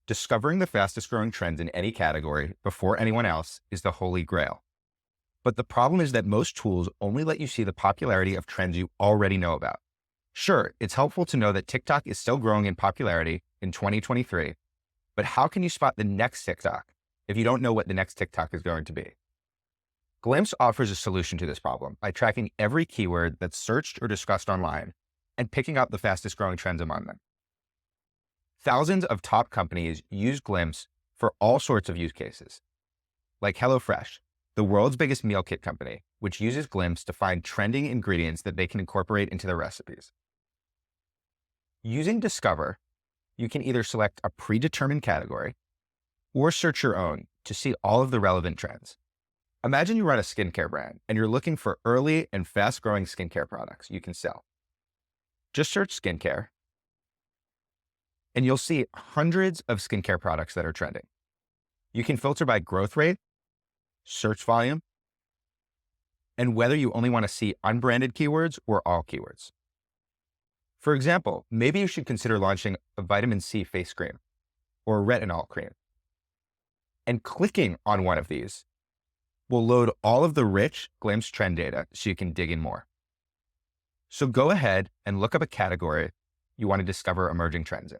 Discovering the fastest growing trends in any category before anyone else is the holy grail. But the problem is that most tools only let you see the popularity of trends you already know about. Sure, it's helpful to know that TikTok is still growing in popularity in 2023, but how can you spot the next TikTok if you don't know what the next TikTok is going to be? Glimpse offers a solution to this problem by tracking every keyword that's searched or discussed online and picking out the fastest growing trends among them. Thousands of top companies use Glimpse for all sorts of use cases, like HelloFresh, the world's biggest meal kit company, which uses Glimpse to find trending ingredients that they can incorporate into their recipes. Using Discover, you can either select a predetermined category or search your own to see all of the relevant trends. Imagine you run a skincare brand and you're looking for early and fast-growing skincare products you can sell. Just search skincare, and you'll see hundreds of skincare products that are trending. You can filter by growth rate, search volume, and whether you only want to see unbranded keywords or all keywords. For example, maybe you should consider launching a vitamin C face cream or a retinol cream. And clicking on one of these will load all of the rich Glimpse trend data so you can dig in more. So go ahead and look up a category you want to discover emerging trends in.